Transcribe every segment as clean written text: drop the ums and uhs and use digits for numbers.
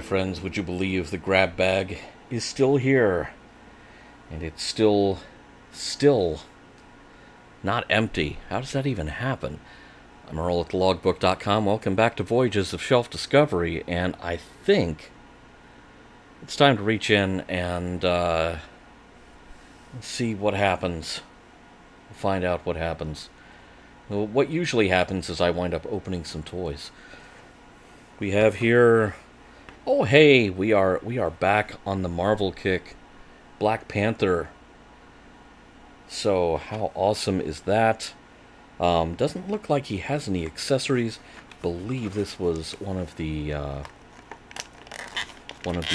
my friends, would you believe the grab bag is still here? And it's still not empty. How does that even happen? I'm Earl at thelogbook.com. Welcome back to Voyages of Shelf Discovery, and I think it's time to reach in and see what happens. Find out what happens. Well, what usually happens is I wind up opening some toys. We have here... Oh, hey, we are back on the Marvel kick. Black Panther. So, how awesome is that? Doesn't look like he has any accessories. Believe this was one of the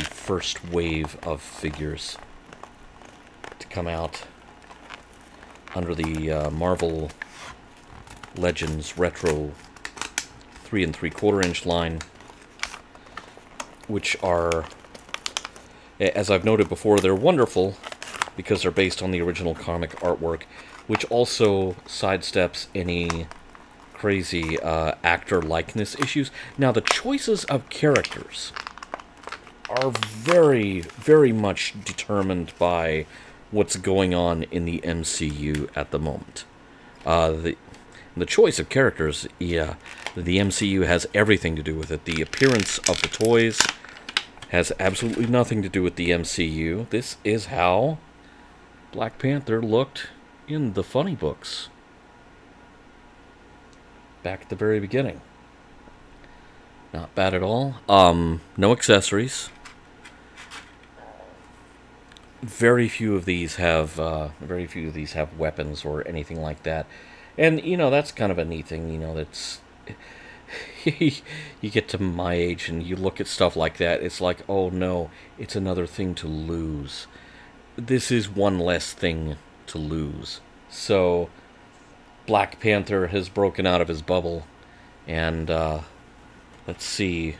first wave of figures to come out under the Marvel Legends Retro 3 3/4 inch line, which are, as I've noted before, they're wonderful because they're based on the original comic artwork, which also sidesteps any crazy actor likeness issues. Now, the choices of characters are very, very much determined by what's going on in the MCU at the moment. The choice of characters, yeah, the MCU has everything to do with it. The appearance of the toys has absolutely nothing to do with the MCU. This is how Black Panther looked in the funny books back at the very beginning. Not bad at all. No accessories. Very few of these have weapons or anything like that. And, you know, that's kind of a neat thing, you know, that's... you get to my age and you look at stuff like that, it's like, oh no, it's another thing to lose. This is one less thing to lose. So, Black Panther has broken out of his bubble, and, let's see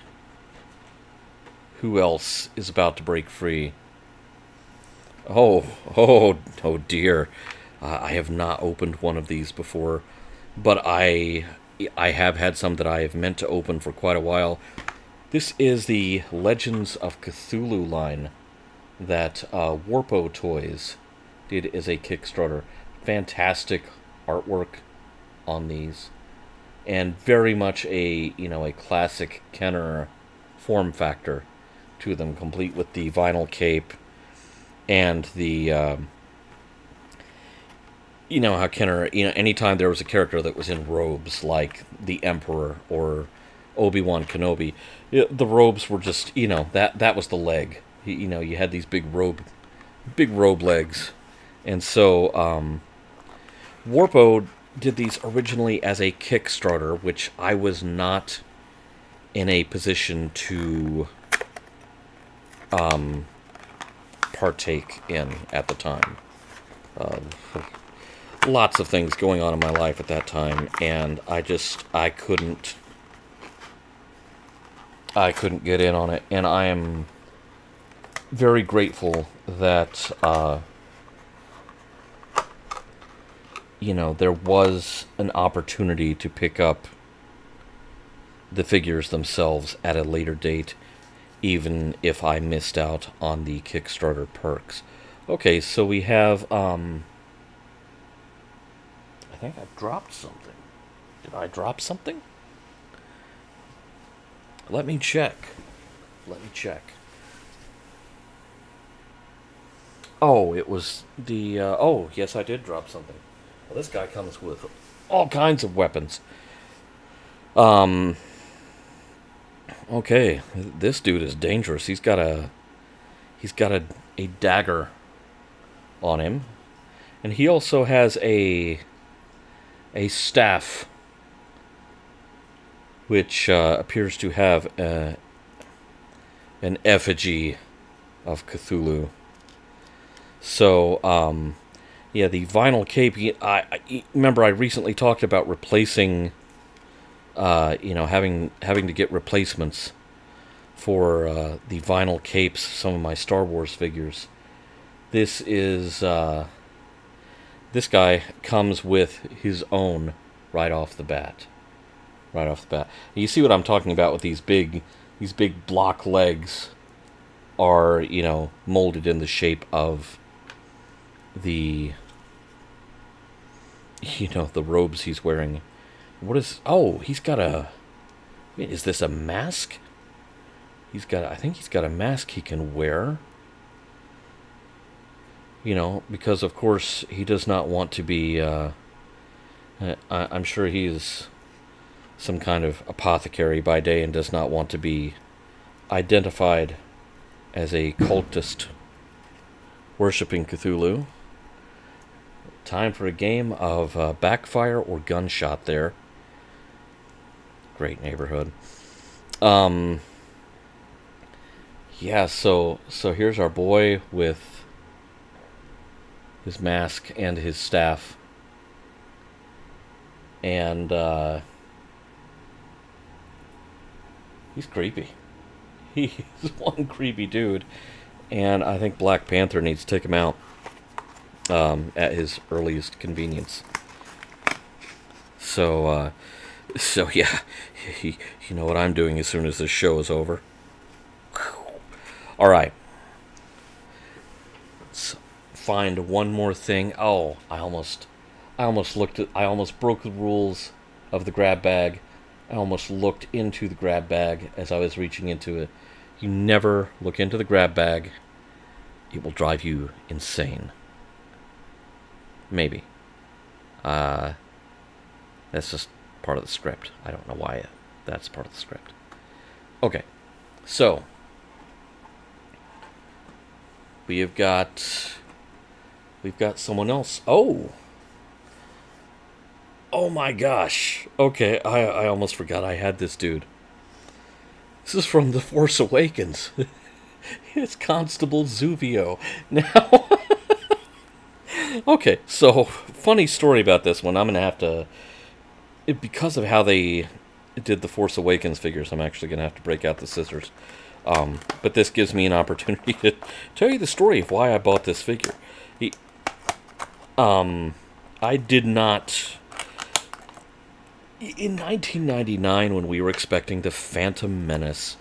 who else is about to break free. Oh dear. I have not opened one of these before, but I have had some that I have meant to open for quite a while. This is the Legends of Cthulhu line that Warpo Toys did as a Kickstarter. Fantastic artwork on these, and very much a classic Kenner form factor to them, complete with the vinyl cape and the you know how Kenner, anytime there was a character that was in robes, like the Emperor or Obi-Wan Kenobi, the robes were just, that was the leg. You had these big robe legs. And so, Warpo did these originally as a Kickstarter, which I was not in a position to partake in at the time. Lots of things going on in my life at that time, and I couldn't get in on it, and I am very grateful that there was an opportunity to pick up the figures themselves at a later date, even if I missed out on the Kickstarter perks. Okay, so we have I think I dropped something. Did I drop something? Let me check. Oh, it was the... oh, yes, I did drop something. Well, this guy comes with all kinds of weapons. Okay, this dude is dangerous. He's got a dagger on him. And he also has a staff, which appears to have an effigy of Cthulhu. So, yeah, the vinyl cape. I remember I recently talked about replacing, having to get replacements for the vinyl capes of some of my Star Wars figures. This is this guy comes with his own right off the bat. You see what I'm talking about with these big these big block legs are, you know, molded in the shape of the, you know, the robes he's wearing. What is... Oh, he's got a... Wait, is this a mask? He's got... I think he's got a mask he can wear. You know, because of course he does not want to be... I'm sure he's some kind of apothecary by day and does not want to be identified as a cultist worshipping Cthulhu. Time for a game of backfire or gunshot there. Great neighborhood. Yeah, so here's our boy with his mask and his staff. And he's creepy. He's one creepy dude. And I think Black Panther needs to take him out at his earliest convenience. So yeah, you know what I'm doing as soon as this show is over. All right. Let's find one more thing. Oh, I almost broke the rules of the grab bag. I almost looked into the grab bag as I was reaching into it. You never look into the grab bag. It will drive you insane. Maybe. That's just part of the script. I don't know why that's part of the script. Okay. So, we've got someone else. Oh my gosh. Okay, I almost forgot I had this dude. This is from The Force Awakens. It's Constable Zuvio. Now, okay, so funny story about this one. I'm gonna have to, because of how they did the Force Awakens figures, I'm actually gonna have to break out the scissors. But this gives me an opportunity to tell you the story of why I bought this figure. I did not... In 1999, when we were expecting the Phantom Menace,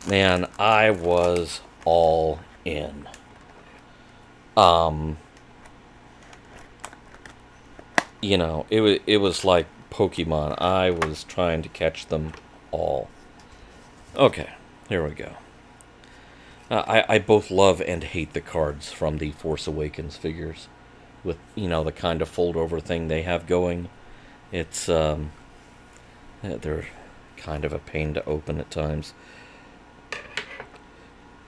man, I was all in. You know, it was like Pokemon. I was trying to catch them all. Okay, here we go. I both love and hate the cards from the Force Awakens figures, with, you know, the kind of fold-over thing they have going. It's, they're kind of a pain to open at times.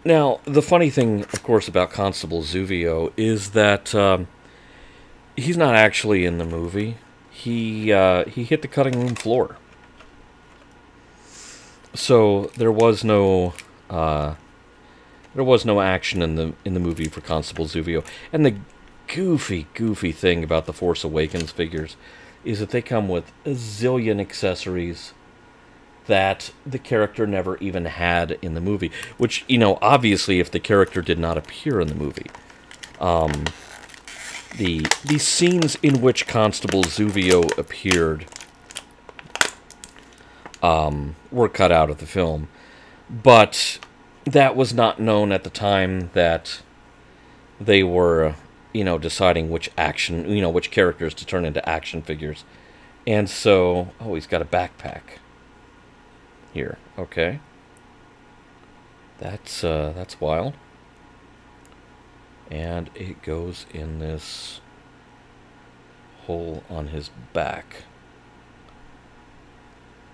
Now, the funny thing, of course, about Constable Zuvio is that he's not actually in the movie. He hit the cutting room floor. So there was no action in the movie for Constable Zuvio. And the goofy thing about the Force Awakens figures is that they come with a zillion accessories that the character never even had in the movie. Which, you know, obviously if the character did not appear in the movie, the scenes in which Constable Zuvio appeared were cut out of the film. But that was not known at the time that they were, you know, deciding which action, you know, which characters to turn into action figures. And so, oh, he's got a backpack here. Okay. That's wild. And it goes in this hole on his back.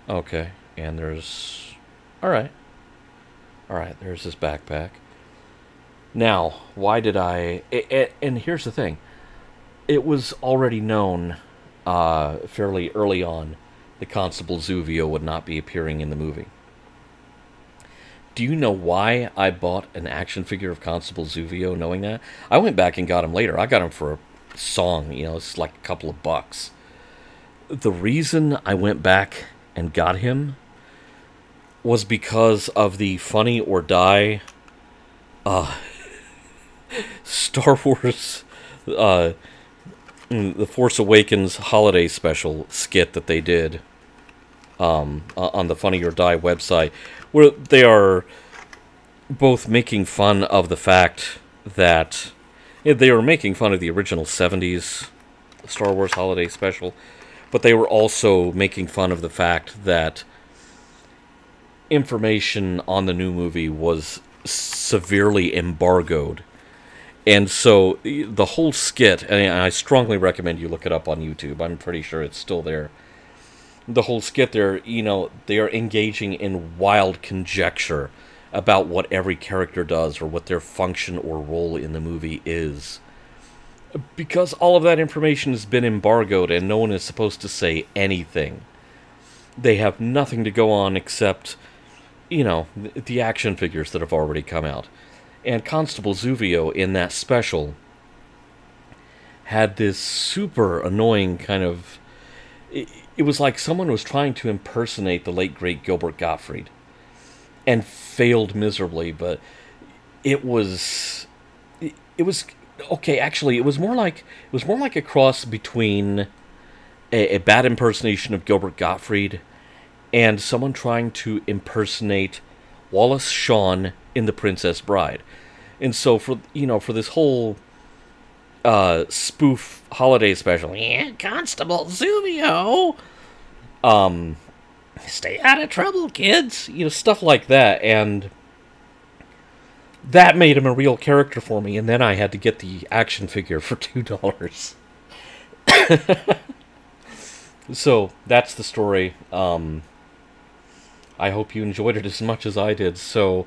Okay, and there's... Alright, there's his backpack. Now, why did I... And here's the thing. It was already known fairly early on that Constable Zuvio would not be appearing in the movie. Do you know why I bought an action figure of Constable Zuvio knowing that? I went back and got him later. I got him for a song, you know, it's like a couple of bucks. The reason I went back and got him was because of the Funny or Die Star Wars The Force Awakens holiday special skit that they did. on the Funny or Die website, where they are both making fun of the fact that they were making fun of the original 70s Star Wars Holiday Special, but they were also making fun of the fact that information on the new movie was severely embargoed. And so the whole skit, and I strongly recommend you look it up on YouTube, I'm pretty sure it's still there. The whole skit there, they are engaging in wild conjecture about what every character does or what their function or role in the movie is. Because all of that information has been embargoed and no one is supposed to say anything. They have nothing to go on except, the action figures that have already come out. And Constable Zuvio in that special had this super annoying kind of... It was like someone was trying to impersonate the late, great Gilbert Gottfried. And failed miserably, but it was... Okay, actually, it was more like a cross between a bad impersonation of Gilbert Gottfried and someone trying to impersonate Wallace Shawn in The Princess Bride. And so for this whole spoof holiday special, yeah, Constable Zuvio, stay out of trouble, kids, stuff like that, and that made him a real character for me, and then I had to get the action figure for $2. So, that's the story. I hope you enjoyed it as much as I did. So,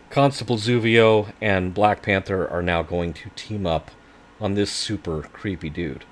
Constable Zuvio and Black Panther are now going to team up on this super creepy dude.